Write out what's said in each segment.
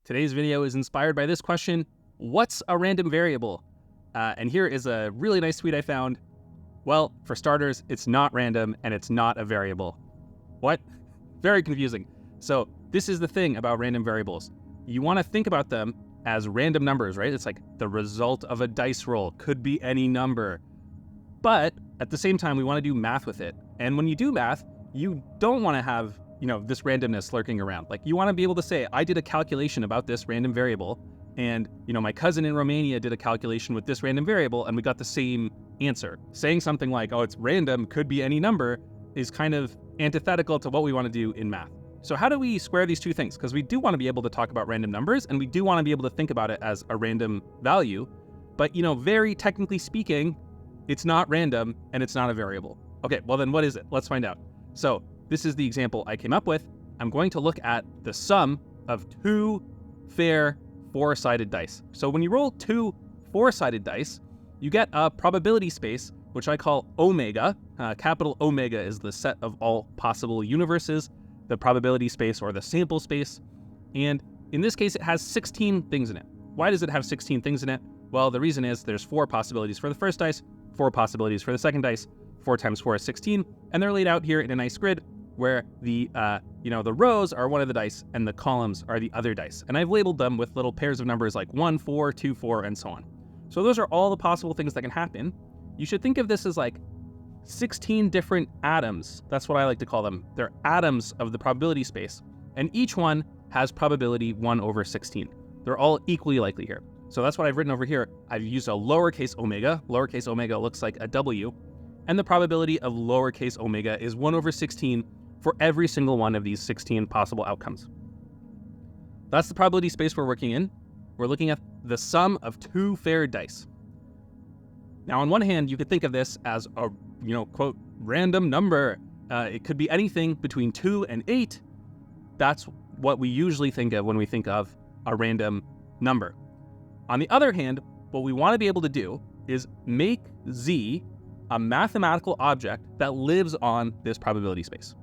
Today's video is inspired by this question: what's a random variable? And here is a really nice tweet I found. Well, for starters, it's not random and it's not a variable. What? Very confusing. So this is the thing about random variables. You want to think about them as random numbers, right? It's like the result of a dice roll, could be any number. But at the same time, we want to do math with it. And when you do math, you don't want to have, this randomness lurking around. Like, you want to be able to say, I did a calculation about this random variable, and my cousin in Romania did a calculation with this random variable, and we got the same answer. Saying something like, oh, it's random, could be any number, is kind of antithetical to what we want to do in math. So how do we square these two things? Because we do want to be able to talk about random numbers, and we do want to be able to think about it as a random value. But, very technically speaking, it's not random and it's not a variable. Okay, well then what is it? Let's find out. So this is the example I came up with. I'm going to look at the sum of two fair four-sided dice. So when you roll two four-sided dice, you get a probability space, which I call omega. Capital Omega is the set of all possible universes, the probability space or the sample space. And in this case, it has 16 things in it. Why does it have 16 things in it? Well, the reason is there's 4 possibilities for the first dice, 4 possibilities for the second dice. 4 times 4 is 16, and they're laid out here in a nice grid where the rows are one of the dice and the columns are the other dice. And I've labeled them with little pairs of numbers like 1, 4, 2, 4, and so on. So those are all the possible things that can happen. You should think of this as like 16 different atoms. That's what I like to call them. They're atoms of the probability space, and each one has probability 1 over 16. They're all equally likely here. So that's what I've written over here. I've used a lowercase omega. Lowercase omega looks like a W. And the probability of lowercase omega is 1 over 16 for every single one of these 16 possible outcomes. That's the probability space we're working in. We're looking at the sum of two fair dice. Now, on one hand, you could think of this as a, quote, random number. It could be anything between 2 and 8. That's what we usually think of when we think of a random number. On the other hand, what we want to be able to do is make z a mathematical object that lives on this probability space.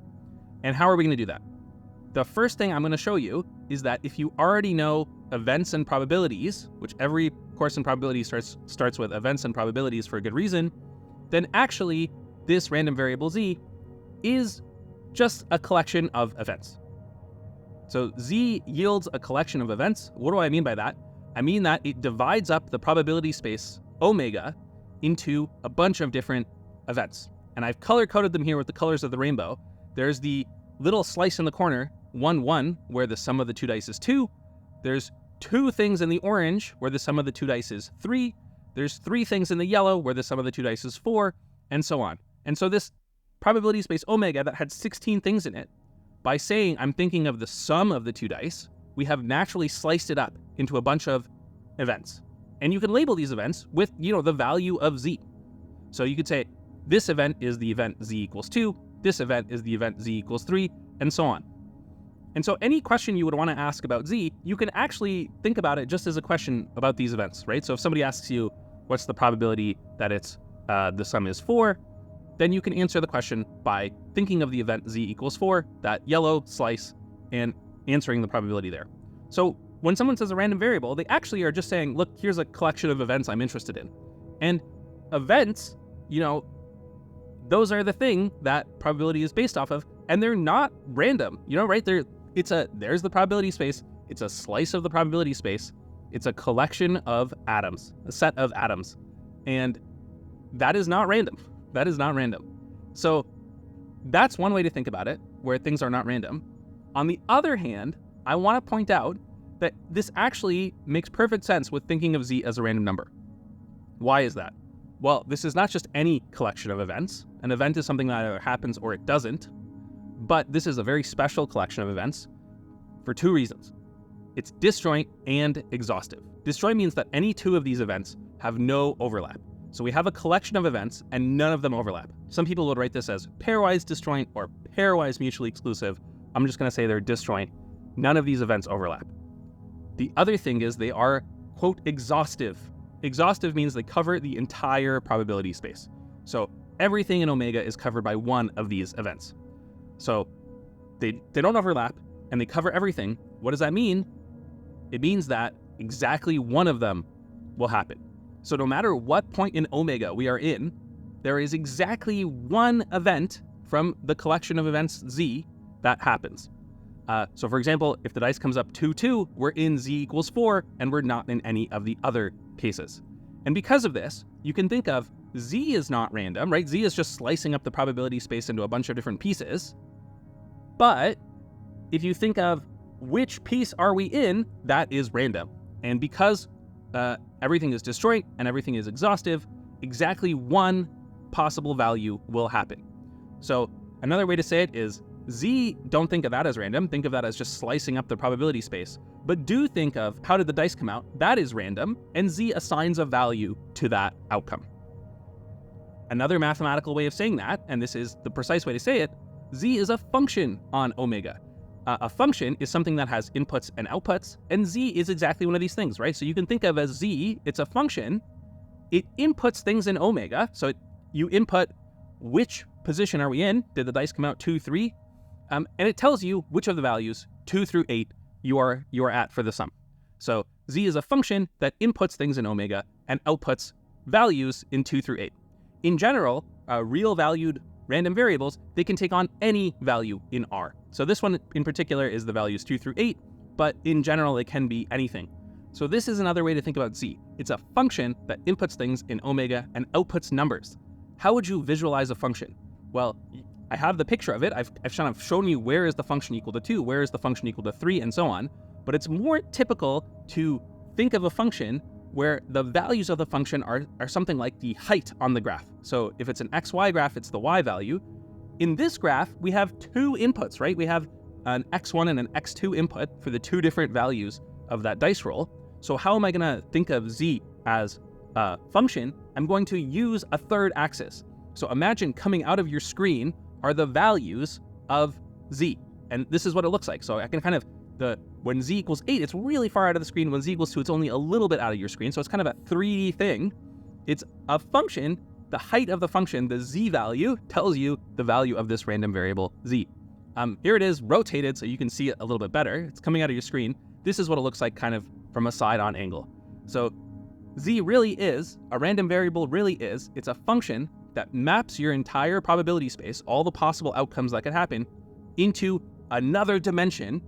And how are we going to do that? The first thing I'm going to show you is that if you already know events and probabilities, which every course in probability starts with events and probabilities for a good reason, then actually this random variable z is just a collection of events. So z yields a collection of events. What do I mean by that? I mean that it divides up the probability space omega into a bunch of different events. And I've color-coded them here with the colors of the rainbow. There's the little slice in the corner, 1, 1, where the sum of the two dice is 2. There's 2 things in the orange, where the sum of the two dice is 3. There's 3 things in the yellow, where the sum of the two dice is 4, and so on. And so this probability space omega that had 16 things in it, by saying I'm thinking of the sum of the two dice, we have naturally sliced it up into a bunch of events. And you can label these events with, the value of z. So you could say, this event is the event z equals 2, this event is the event z equals 3, and so on. And so any question you would want to ask about z, you can actually think about it just as a question about these events, right? So if somebody asks you, what's the probability that it's the sum is 4, then you can answer the question by thinking of the event z equals 4, that yellow slice, and answering the probability there. So when someone says a random variable, they actually are just saying, look, here's a collection of events I'm interested in. And events, those are the thing that probability is based off of, and they're not random, right? There's the probability space. It's a slice of the probability space. It's a collection of atoms, a set of atoms. And that is not random. That is not random. So that's one way to think about it, where things are not random. On the other hand, I want to point out that this actually makes perfect sense with thinking of z as a random number. Why is that? Well, this is not just any collection of events. An event is something that either happens or it doesn't, but this is a very special collection of events for 2 reasons. It's disjoint and exhaustive. Disjoint means that any 2 of these events have no overlap. So we have a collection of events and none of them overlap. Some people would write this as pairwise disjoint or pairwise mutually exclusive. I'm just going to say they're disjoint. None of these events overlap. The other thing is they are, quote, exhaustive. Exhaustive means they cover the entire probability space. So everything in omega is covered by one of these events. So they don't overlap and they cover everything. What does that mean? it means that exactly one of them will happen. So no matter what point in omega we are in, there is exactly one event from the collection of events z that happens. So for example, if the dice comes up 2-2, we're in z equals 4, and we're not in any of the other cases. And because of this, you can think of z is not random, right? Z is just slicing up the probability space into a bunch of different pieces. But if you think of which piece are we in, that is random. And because everything is disjoint and everything is exhaustive, exactly one possible value will happen. So another way to say it is z, don't think of that as random, think of that as just slicing up the probability space. But do think of how did the dice come out, that is random, and z assigns a value to that outcome. Another mathematical way of saying that, and this is the precise way to say it, z is a function on omega. A function is something that has inputs and outputs, and z is exactly one of these things, right? So you can think of as z, it's a function, it inputs things in omega, so you input which position are we in, did the dice come out 2, 3, and it tells you which of the values, 2 through 8, you are at for the sum. So z is a function that inputs things in omega and outputs values in 2 through 8. In general, real valued random variables, they can take on any value in R. So this one in particular is the values 2 through 8, but in general, it can be anything. So this is another way to think about z. It's a function that inputs things in omega and outputs numbers. How would you visualize a function? Well, I have the picture of it. I've kind of shown you where is the function equal to 2, where is the function equal to 3, and so on. But it's more typical to think of a function where the values of the function are something like the height on the graph. So if it's an xy graph, it's the y value. In this graph, we have two inputs, right? We have an x1 and an x2 input for the two different values of that dice roll. So how am I going to think of z as a function? I'm going to use a third axis. So imagine coming out of your screen are the values of z. And this is what it looks like. So I can kind of, when z equals 8, it's really far out of the screen. When z equals 2, it's only a little bit out of your screen. So it's kind of a 3D thing. It's a function. The height of the function, the z value, tells you the value of this random variable z. Here it is rotated so you can see it a little bit better. It's coming out of your screen. This is what it looks like kind of from a side-on angle. So z really is, a random variable really is, it's a function that maps your entire probability space, all the possible outcomes that could happen, into another dimension.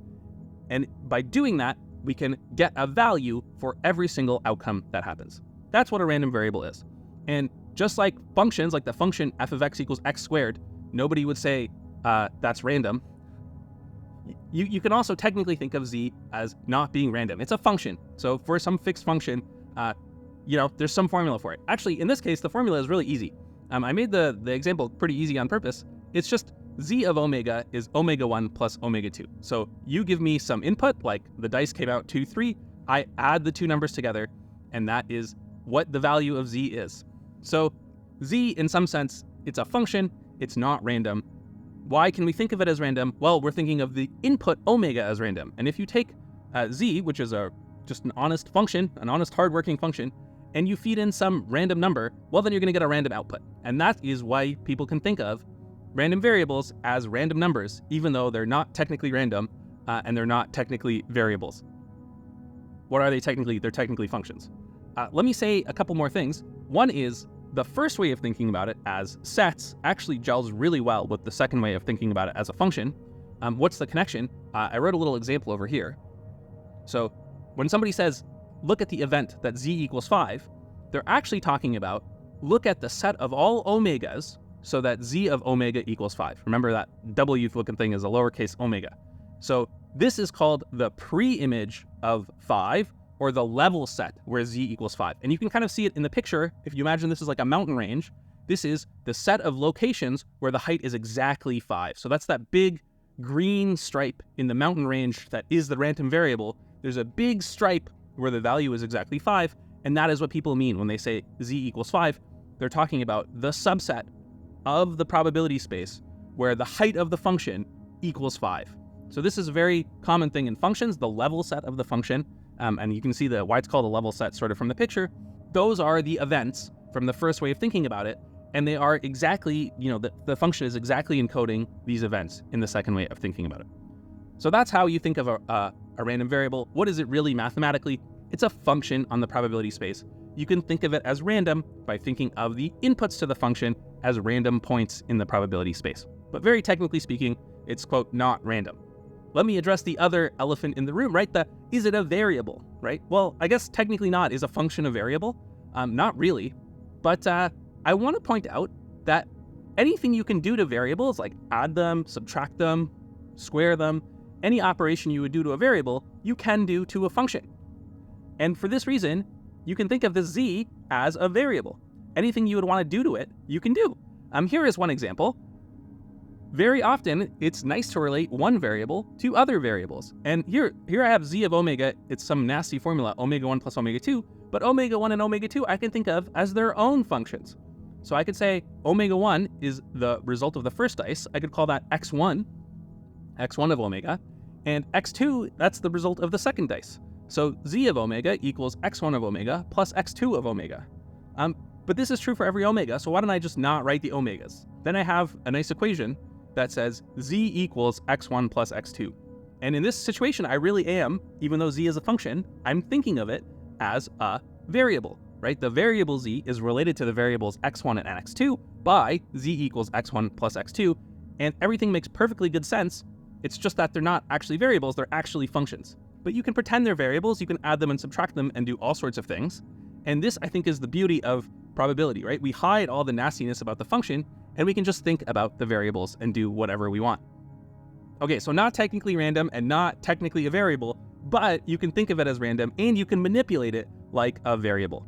And by doing that, we can get a value for every single outcome that happens. That's what a random variable is. And just like functions, like the function f of x equals x squared, nobody would say that's random. You can also technically think of z as not being random. It's a function. So for some fixed function, there's some formula for it. Actually, in this case, the formula is really easy. I made the example pretty easy on purpose. It's just z of omega is omega 1 plus omega 2. So you give me some input, like the dice came out 2, 3. I add the two numbers together, and that is what the value of z is. So z, in some sense, it's a function. It's not random. Why can we think of it as random? Well, we're thinking of the input omega as random. And if you take z, which is just an honest function, an honest hardworking function, and you feed in some random number, well, then you're going to get a random output. And that is why people can think of random variables as random numbers, even though they're not technically random and they're not technically variables. What are they technically? They're technically functions. Let me say a couple more things. One is the first way of thinking about it as sets actually gels really well with the second way of thinking about it as a function. What's the connection? I wrote a little example over here. So when somebody says, look at the event that z equals 5, they're actually talking about look at the set of all omegas so that z of omega equals 5. Remember that W looking thing is a lowercase omega. So this is called the pre-image of 5, or the level set where z equals 5. And you can kind of see it in the picture. If you imagine this is like a mountain range, this is the set of locations where the height is exactly 5. So that's that big green stripe in the mountain range that is the random variable. There's a big stripe where the value is exactly 5, and that is what people mean when they say z equals 5. They're talking about the subset of the probability space where the height of the function equals 5. So this is a very common thing in functions, the level set of the function. And you can see why it's called a level set sort of from the picture. Those are the events from the first way of thinking about it. And they are exactly, the function is exactly encoding these events in the second way of thinking about it. So that's how you think of a random variable. What is it really mathematically? It's a function on the probability space. You can think of it as random by thinking of the inputs to the function as random points in the probability space. But very technically speaking, it's, quote, not random. Let me address the other elephant in the room, right? Is it a variable, right? Well, I guess technically not. Is a function a variable? Not really. But I want to point out that anything you can do to variables, like add them, subtract them, square them, any operation you would do to a variable, you can do to a function. And for this reason, you can think of this z as a variable. Anything you would want to do to it, you can do. Here is one example. Very often, it's nice to relate one variable to other variables. And here I have z of omega. It's some nasty formula, omega 1 plus omega 2. But omega 1 and omega 2 I can think of as their own functions. So I could say omega 1 is the result of the first dice. I could call that x1 of omega. And x2, that's the result of the second dice. So z of omega equals x1 of omega plus x2 of omega. But this is true for every omega, so why don't I just not write the omegas? Then I have a nice equation that says z equals x1 plus x2. And in this situation, I really am, even though z is a function, I'm thinking of it as a variable, right? The variable z is related to the variables x1 and x2 by z equals x1 plus x2, and everything makes perfectly good sense. It's just that they're not actually variables, they're actually functions. But you can pretend they're variables, you can add them and subtract them and do all sorts of things. And this, I think, is the beauty of probability, right? We hide all the nastiness about the function, and we can just think about the variables and do whatever we want. Okay, so not technically random and not technically a variable, but you can think of it as random and you can manipulate it like a variable.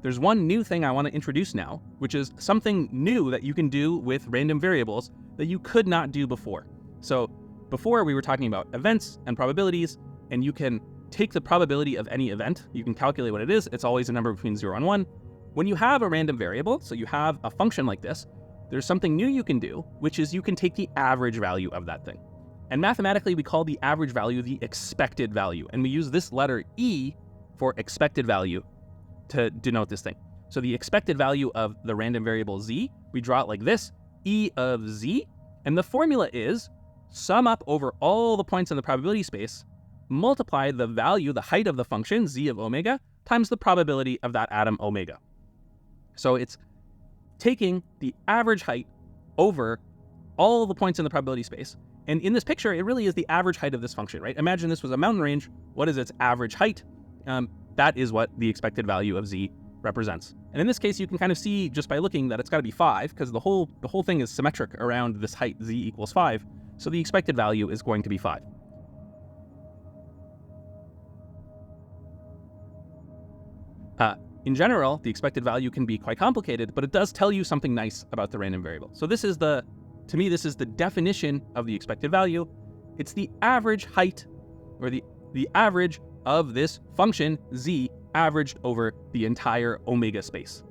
There's one new thing I want to introduce now, which is something new that you can do with random variables that you could not do before. So before we were talking about events and probabilities, and you can take the probability of any event, you can calculate what it is, it's always a number between 0 and 1. When you have a random variable, so you have a function like this, there's something new you can do, which is you can take the average value of that thing. And mathematically, we call the average value the expected value, and we use this letter E for expected value to denote this thing. So the expected value of the random variable z, we draw it like this, E of z, and the formula is sum up over all the points in the probability space, multiply the value, the height of the function, z of omega, times the probability of that atom omega. So it's taking the average height over all the points in the probability space. And in this picture, it really is the average height of this function, right? Imagine this was a mountain range. What is its average height? That is what the expected value of z represents. And in this case, you can kind of see just by looking that it's got to be 5, because the whole thing is symmetric around this height, z equals 5. So the expected value is going to be 5. In general, the expected value can be quite complicated, but it does tell you something nice about the random variable. So this is to me, this is the definition of the expected value. It's the average height, or the average of this function, z, averaged over the entire omega space.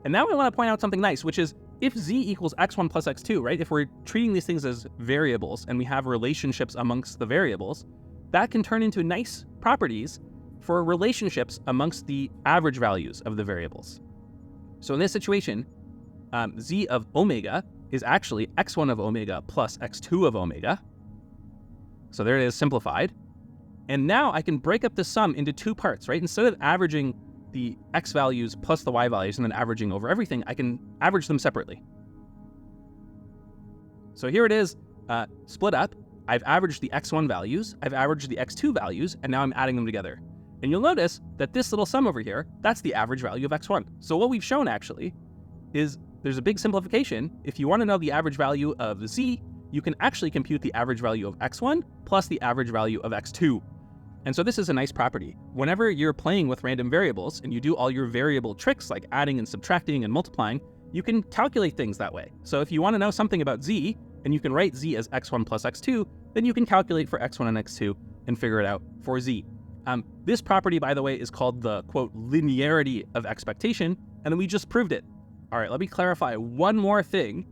And now I want to point out something nice, which is if z equals x1 plus x2, right? If we're treating these things as variables and we have relationships amongst the variables, that can turn into nice properties for relationships amongst the average values of the variables. So in this situation, z of omega is actually x1 of omega plus x2 of omega. So there it is, simplified. And now I can break up the sum into two parts, right? Instead of averaging the x values plus the y values and then averaging over everything, I can average them separately. So here it is, split up. I've averaged the x1 values, I've averaged the x2 values, and now I'm adding them together. And you'll notice that this little sum over here, that's the average value of x1. So what we've shown actually is there's a big simplification. If you want to know the average value of z, you can actually compute the average value of x1 plus the average value of x2. And so this is a nice property. Whenever you're playing with random variables and you do all your variable tricks like adding and subtracting and multiplying, you can calculate things that way. So if you want to know something about z, and you can write z as x1 plus x2, then you can calculate for x1 and x2 and figure it out for z. This property, by the way, is called the, quote, linearity of expectation, and we just proved it. All right, let me clarify one more thing,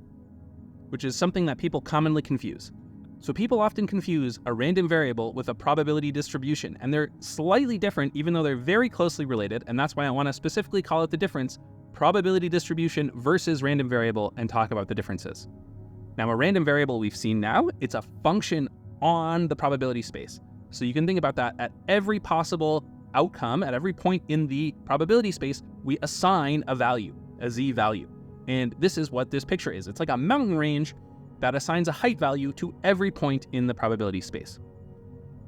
which is something that people commonly confuse. So people often confuse a random variable with a probability distribution, and they're slightly different even though they're very closely related, and that's why I want to specifically call it the difference, probability distribution versus random variable, and talk about the differences. Now, a random variable we've seen now, it's a function on the probability space. So you can think about that at every possible outcome, at every point in the probability space, we assign a value, a z value. And this is what this picture is. It's like a mountain range that assigns a height value to every point in the probability space.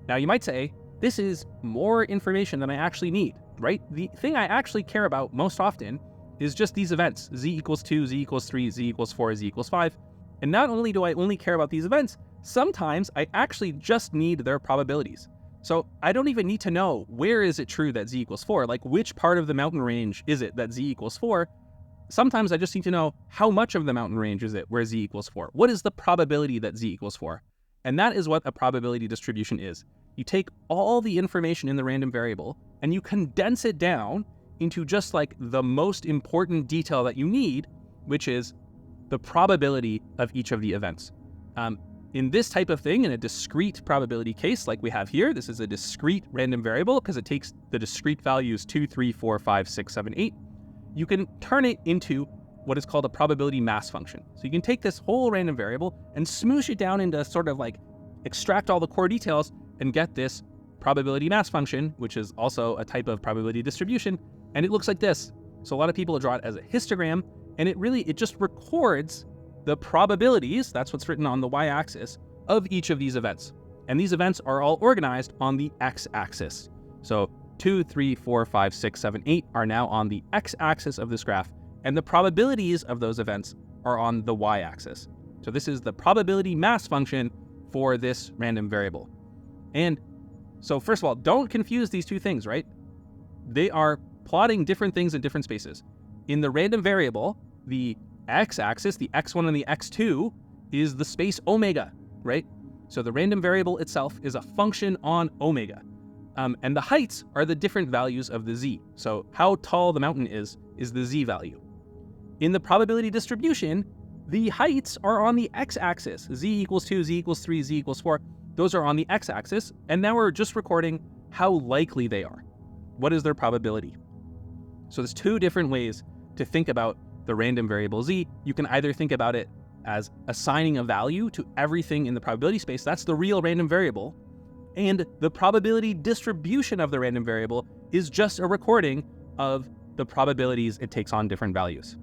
Now you might say, this is more information than I actually need, right? The thing I actually care about most often is just these events, z equals 2, z equals 3, z equals 4, z equals 5. And not only do I only care about these events, sometimes I actually just need their probabilities. So I don't even need to know where is it true that z equals 4, like which part of the mountain range is it that z equals 4. Sometimes I just need to know how much of the mountain range is it where z equals 4. What is the probability that z equals 4? And that is what a probability distribution is. You take all the information in the random variable and you condense it down into just like the most important detail that you need, which is the probability of each of the events. In this type of thing, in a discrete probability case like we have here, this is a discrete random variable because it takes the discrete values 2, 3, 4, 5, 6, 7, 8. You can turn it into what is called a probability mass function. So you can take this whole random variable and smoosh it down into sort of like extract all the core details and get this probability mass function, which is also a type of probability distribution. And it looks like this. So a lot of people draw it as a histogram, and it just records the probabilities, that's what's written on the y-axis, of each of these events. And these events are all organized on the x-axis. So 2, 3, 4, 5, 6, 7, 8 are now on the x-axis of this graph, and the probabilities of those events are on the y-axis. So this is the probability mass function for this random variable. And so first of all, don't confuse these two things, right? They are plotting different things in different spaces. In the random variable, the x-axis, the x1 and the x2, is the space omega, right? So the random variable itself is a function on omega. And the heights are the different values of the z. So how tall the mountain is the z value. In the probability distribution, the heights are on the x-axis. Z equals 2, z equals 3, z equals 4. Those are on the x-axis. And now we're just recording how likely they are. What is their probability? So there's two different ways to think about the random variable z. You can either think about it as assigning a value to everything in the probability space. That's the real random variable. And the probability distribution of the random variable is just a recording of the probabilities it takes on different values.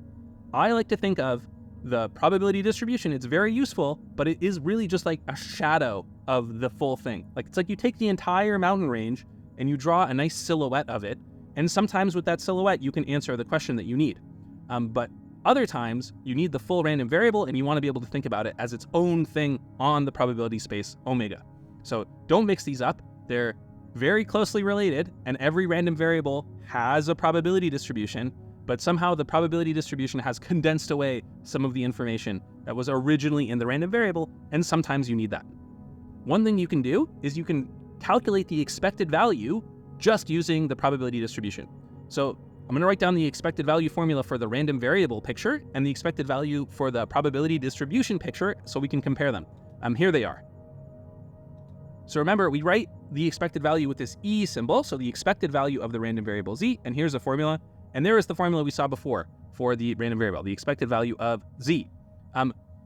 I like to think of the probability distribution. It's very useful, but it is really just like a shadow of the full thing. Like it's like you take the entire mountain range and you draw a nice silhouette of it. And sometimes with that silhouette, you can answer the question that you need. But other times you need the full random variable and you want to be able to think about it as its own thing on the probability space omega. So don't mix these up. They're very closely related, and every random variable has a probability distribution, but somehow the probability distribution has condensed away some of the information that was originally in the random variable, and sometimes you need that. One thing you can do is you can calculate the expected value just using the probability distribution. So I'm going to write down the expected value formula for the random variable picture and the expected value for the probability distribution picture so we can compare them. Here they are. So remember, we write the expected value with this E symbol, so the expected value of the random variable z, and here's the formula. And there is the formula we saw before for the random variable, the expected value of z.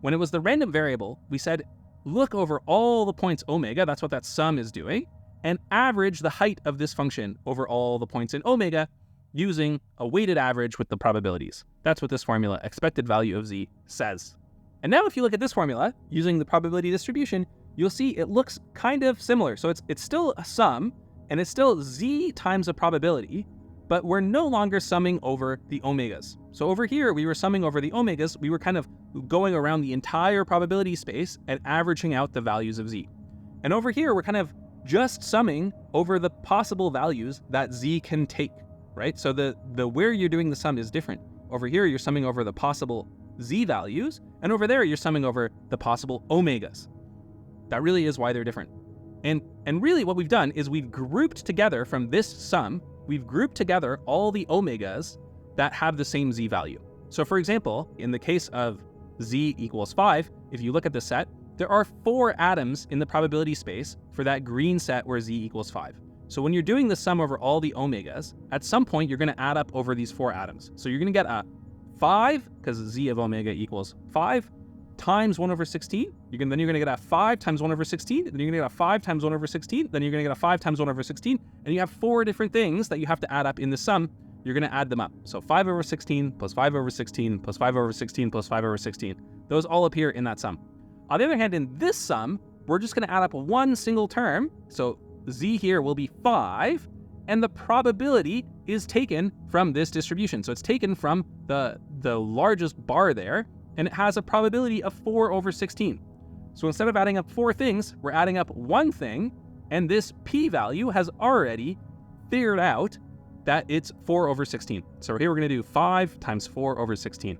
When it was the random variable, we said, look over all the points omega, that's what that sum is doing, and average the height of this function over all the points in omega using a weighted average with the probabilities. That's what this formula, expected value of z, says. And now if you look at this formula, using the probability distribution, you'll see it looks kind of similar. So it's still a sum, and it's still z times a probability, but we're no longer summing over the omegas. So over here, we were summing over the omegas. We were kind of going around the entire probability space and averaging out the values of z. And over here, we're kind of just summing over the possible values that z can take, right? So the where you're doing the sum is different. Over here, you're summing over the possible z values, and over there, you're summing over the possible omegas. That really is why they're different. And really what we've done is we've grouped together from this sum, we've grouped together all the omegas that have the same z value. So for example, in the case of z equals 5, if you look at the set, there are 4 atoms in the probability space for that green set where z equals 5. So when you're doing the sum over all the omegas, at some point you're going to add up over these 4 atoms. So you're going to get a 5, because z of omega equals 5, times 1 over 16. Then you're going to get a 5 times 1 over 16. Then you're going to get a 5 times 1 over 16. Then you're going to get a 5 times 1 over 16. And you have 4 different things that you have to add up in the sum. You're going to add them up. So 5 over 16 plus 5 over 16 plus 5 over 16 plus 5 over 16. Those all appear in that sum. On the other hand, in this sum, we're just going to add up one single term. So z here will be 5. And the probability is taken from this distribution. So it's taken from the largest bar there, and it has a probability of 4 over 16. So instead of adding up 4 things, we're adding up one thing, and this p-value has already figured out that it's 4 over 16. So here we're going to do 5 times 4 over 16.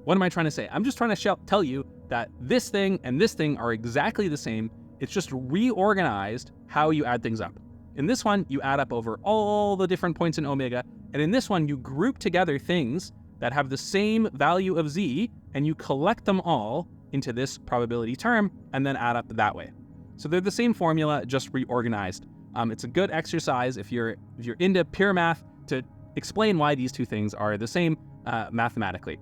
What am I trying to say? I'm just trying to tell you that this thing and this thing are exactly the same. It's just reorganized how you add things up. In this one, you add up over all the different points in omega, and in this one, you group together things that have the same value of z, and you collect them all into this probability term, and then add up that way. So they're the same formula, just reorganized. It's a good exercise if you're into pure math to explain why these two things are the same mathematically.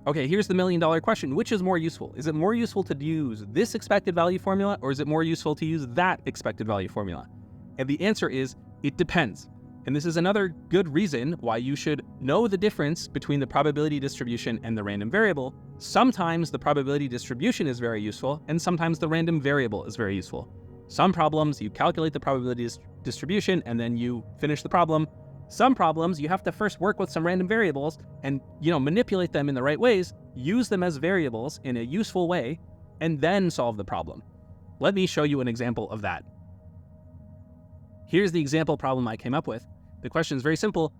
Okay, here's the $1 million question. Which is more useful? Is it more useful to use this expected value formula, or is it more useful to use that expected value formula? And the answer is, it depends. And this is another good reason why you should know the difference between the probability distribution and the random variable. Sometimes the probability distribution is very useful, and sometimes the random variable is very useful. Some problems, you calculate the probability distribution, and then you finish the problem. Some problems, you have to first work with some random variables and, manipulate them in the right ways, use them as variables in a useful way, and then solve the problem. Let me show you an example of that. Here's the example problem I came up with. The question is very simple.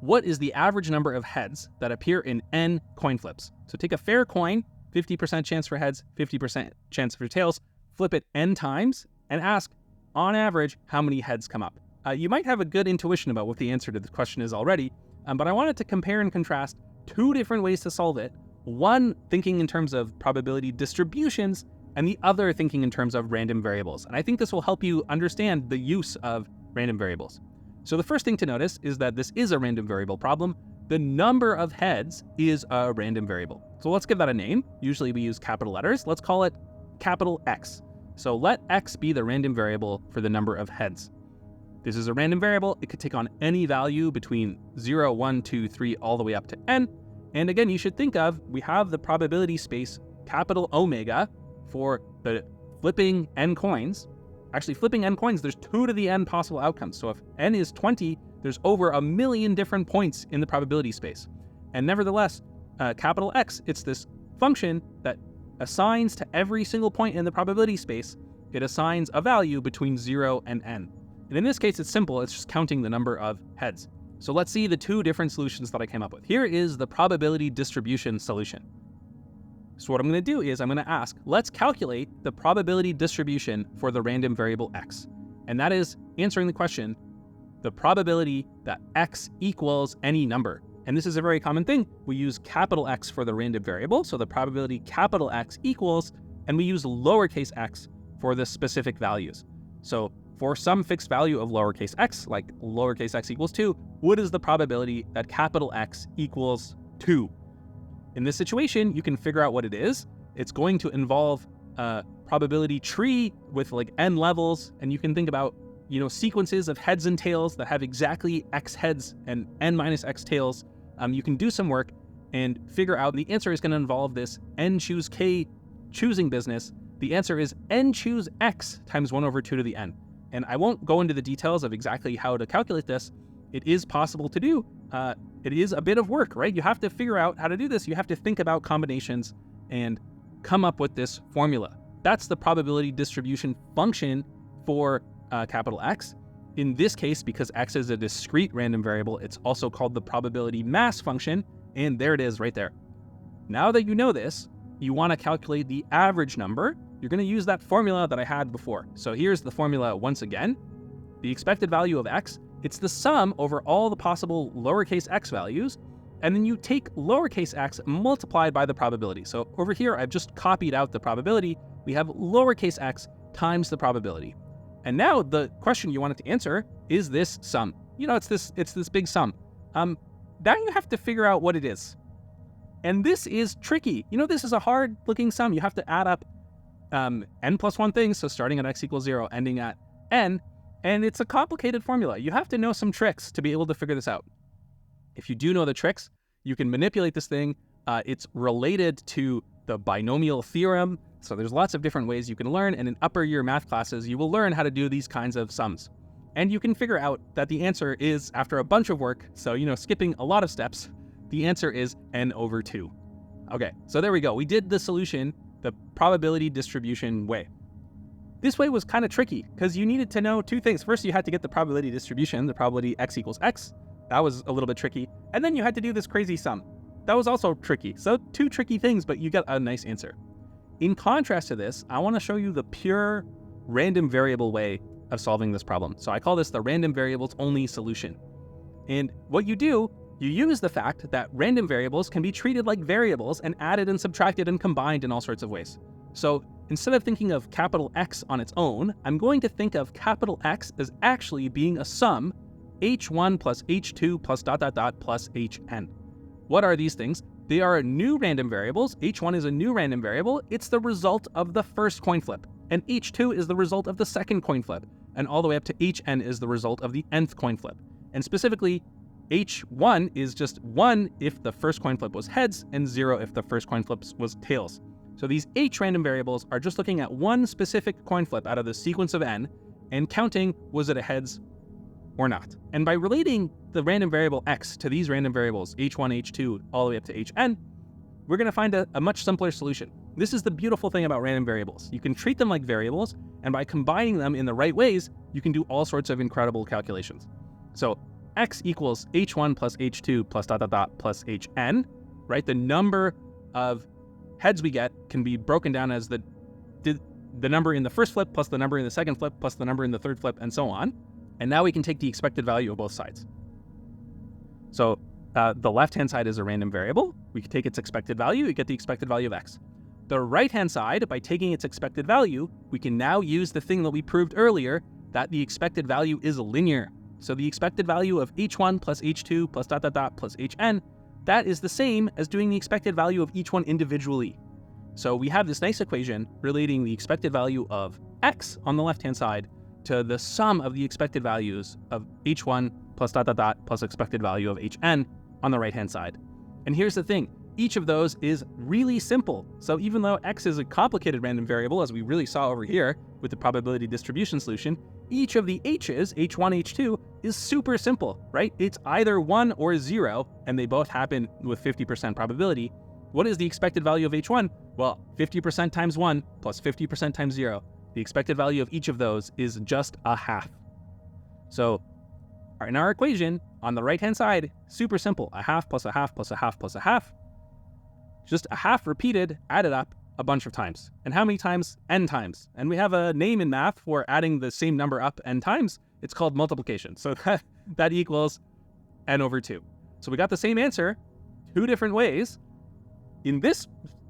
What is the average number of heads that appear in n coin flips? So take a fair coin, 50% chance for heads, 50% chance for tails, flip it n times, and ask, on average, how many heads come up? You might have a good intuition about what the answer to the question is already, but I wanted to compare and contrast 2 different ways to solve it. One thinking in terms of probability distributions, and the other thinking in terms of random variables. And I think this will help you understand the use of random variables. So the first thing to notice is that this is a random variable problem. The number of heads is a random variable. So let's give that a name. Usually we use capital letters. Let's call it capital X. So let X be the random variable for the number of heads. This is a random variable. It could take on any value between 0, 1, 2, 3, all the way up to n. And again, you should think of, we have the probability space, capital omega, for the flipping n coins. Actually, flipping n coins, there's 2 to the n possible outcomes. So if n is 20, there's over 1 million different points in the probability space. And nevertheless, capital X, it's this function that assigns to every single point in the probability space, it assigns a value between 0 and n. And in this case, it's simple. It's just counting the number of heads. So let's see the 2 different solutions that I came up with. Here is the probability distribution solution. So what I'm going to do is I'm going to ask, let's calculate the probability distribution for the random variable x. And that is answering the question, the probability that x equals any number. And this is a very common thing. We use capital X for the random variable. So the probability capital X equals, and we use lowercase x for the specific values. So for some fixed value of lowercase x, like lowercase x equals 2, what is the probability that capital X equals 2? In this situation, you can figure out what it is. It's going to involve a probability tree with like n levels, and you can think about, sequences of heads and tails that have exactly x heads and n minus x tails. You can do some work and figure out, the answer is going to involve this n choose k choosing business. The answer is n choose x times 1 over 2 to the n. And I won't go into the details of exactly how to calculate this. It is possible to do. It is a bit of work, right? You have to figure out how to do this. You have to think about combinations and come up with this formula. That's the probability distribution function for capital X. In this case, because x is a discrete random variable, it's also called the probability mass function. And there it is right there. Now that you know this, you want to calculate the average number. You're going to use that formula that I had before. So here's the formula once again. The expected value of x, it's the sum over all the possible lowercase x values, and then you take lowercase x multiplied by the probability. So over here, I've just copied out the probability. We have lowercase x times the probability. And now the question you wanted to answer is this sum. It's this big sum. Now you have to figure out what it is. And this is tricky. You know, this is a hard-looking sum. You have to add up n plus 1 things, so starting at x equals 0, ending at n, and it's a complicated formula. You have to know some tricks to be able to figure this out. If you do know the tricks, you can manipulate this thing. It's related to the binomial theorem, so there's lots of different ways you can learn, and in upper year math classes, you will learn how to do these kinds of sums. And you can figure out that the answer is, after a bunch of work, so, you know, skipping a lot of steps, the answer is n over 2. Okay, so there we go. We did the solution the probability distribution way. This way was kind of tricky because you needed to know two things. First, you had to get the probability distribution, the probability x equals x. That was a little bit tricky. And then you had to do this crazy sum. That was also tricky. So two tricky things, but you got a nice answer. In contrast to this, I want to show you the pure random variable way of solving this problem. So I call this the random variables only solution. And what you do, you use the fact that random variables can be treated like variables and added and subtracted and combined in all sorts of ways. So instead of thinking of capital X on its own, I'm going to think of capital X as actually being a sum, h1 plus h2 plus ... plus hn. What are these things? They are new random variables. h1 is a new random variable. It's the result of the first coin flip. And h2 is the result of the second coin flip. And all the way up to hn is the result of the nth coin flip. And specifically, h1 is just 1 if the first coin flip was heads and 0 if the first coin flip was tails. So these h random variables are just looking at one specific coin flip out of the sequence of n and counting was it a heads or not. And by relating the random variable x to these random variables h1, h2, all the way up to hn, we're going to find a much simpler solution. This is the beautiful thing about random variables. You can treat them like variables, and by combining them in the right ways, you can do all sorts of incredible calculations. So x equals h1 plus h2 plus ... plus hn, right? The number of heads we get can be broken down as the number in the first flip plus the number in the second flip plus the number in the third flip and so on. And now we can take the expected value of both sides. So the left-hand side is a random variable. We can take its expected value, we get the expected value of x. The right-hand side, by taking its expected value, we can now use the thing that we proved earlier, that the expected value is linear. So the expected value of h1 plus h2 plus ... plus hn, that is the same as doing the expected value of each one individually. So we have this nice equation relating the expected value of x on the left-hand side to the sum of the expected values of h1 plus ... plus expected value of hn on the right-hand side. And here's the thing, each of those is really simple. So even though x is a complicated random variable, as we really saw over here with the probability distribution solution, each of the h's, h1, h2, is super simple, right? It's either 1 or 0, and they both happen with 50% probability. What is the expected value of h1? Well, 50% times 1 plus 50% times 0. The expected value of each of those is just a half. So in our equation, on the right-hand side, super simple, a half plus a half plus a half plus a half. Just a half repeated, added up a bunch of times. And how many times? N times. And we have a name in math for adding the same number up n times. It's called multiplication. So that equals n over 2. So we got the same answer, two different ways. In this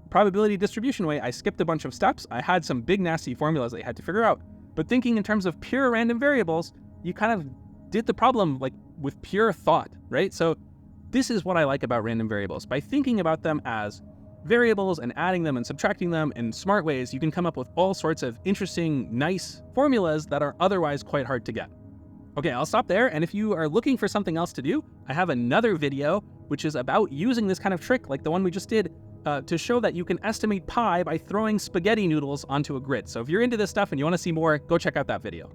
probability distribution way, I skipped a bunch of steps. I had some big nasty formulas that I had to figure out. But thinking in terms of pure random variables, you kind of did the problem like with pure thought, right? So this is what I like about random variables. By thinking about them as variables and adding them and subtracting them in smart ways, you can come up with all sorts of interesting, nice formulas that are otherwise quite hard to get. Okay, I'll stop there. And if you are looking for something else to do, I have another video which is about using this kind of trick like the one we just did to show that you can estimate pi by throwing spaghetti noodles onto a grid. So if you're into this stuff and you want to see more, go check out that video.